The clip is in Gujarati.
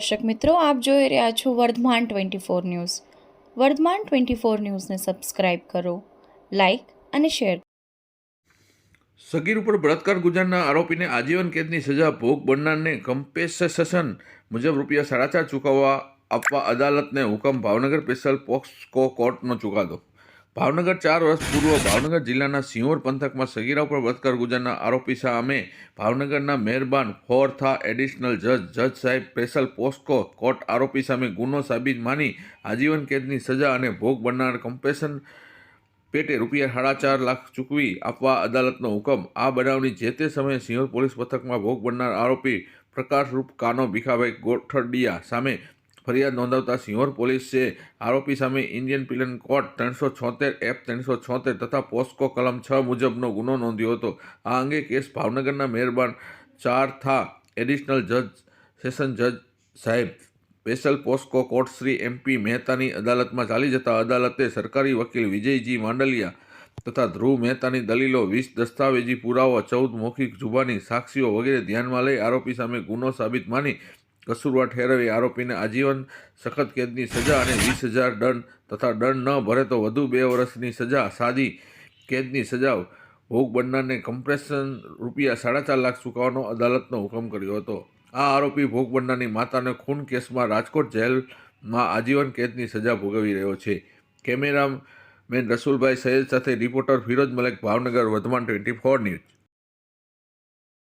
દર્શક મિત્રો, આપ જોઈ રહ્યા છો વર્ધમાન 24 ન્યૂઝ. વર્ધમાન 24 ન્યૂઝને સબસ્ક્રાઇબ કરો, લાઇક અને શેર. સગીર ઉપર બળાત્કાર ગુજારનાર આરોપીને આજીવન કેદની સજા ભોગ બનનારને કમ્પેન્સેશન મુજબ ₹4.5 ચૂકવવા આપવા અદાલતને હુકમ. ભાવનગર સ્પેશિયલ પોક્સો કોર્ટનો ચુકાદો. ભાવનગર 4 વર્ષ પૂર્વ ભાવનગર જિલ્લાના સિહોર પંથકમાં સગીરા ઉપર બળાત્કાર ગુજારનાર આરોપી સામે ભાવનગરના મહેરબાન ફોર્થા એડિશનલ જજ સાહેબ સ્પેશિયલ પોક્સો કોર્ટ આરોપી સામે ગુનો સાબિત માની આજીવન કેદની સજા અને ભોગ બનનાર કમ્પેન્સેશન પેટે ₹4.5 લાખ ચૂકવી આપવા અદાલતનો હુકમ. આ બનાવની જે તે સમયે સિહોર પોલીસ મથકમાં ભોગ બનનાર આરોપી પ્રકાશરૂપ કાનો ભીખાભાઈ ગોઠડિયા સામે ફરિયાદ નોંધાવતા સિહોર પોલીસે આરોપી સામે ઇન્ડિયન પિનલ કોડ 376(F)376 તથા પોસ્કો કલમ 6 મુજબનો ગુનો નોંધ્યો હતો. આ અંગે કેસ ભાવનગરના મહેરબાન ચારથા એડિશનલ સેશન જજ સાહેબ special POCSO court Shri MP મહેતાની અદાલતમાં ચાલી જતા અદાલતે સરકારી વકીલ વિજયજી માંડલિયા તથા ધ્રુવ મહેતાની દલીલો, 20 દસ્તાવેજી પુરાવા, 14 મૌખિક જુબાની સાક્ષીઓ વગેરે ધ્યાનમાં લઈ આરોપી સામે ગુનો સાબિત માની કસૂરવાર ઠેરવી આરોપીને આજીવન સખત કેદની સજા અને 20,000 દંડ તથા દંડ ન ભરે તો વધુ 2 વર્ષની સજા, સાદી કેદની સજા ભોગ બનનારને કમ્પેન્સેશન ₹4.5 લાખ ચૂકવવાનો અદાલતનો હુકમ કર્યો હતો. આ આરોપી ભોગ બનનારની માતાને ખૂન કેસમાં રાજકોટ જેલમાં આજીવન કેદની સજા ભોગવી રહ્યો છે. કેમેરામેન રસુલભાઈ સૈયદ સાથે રિપોર્ટર ફિરોઝ મલેક, ભાવનગર. વર્ધમાન 24 ન્યૂઝ.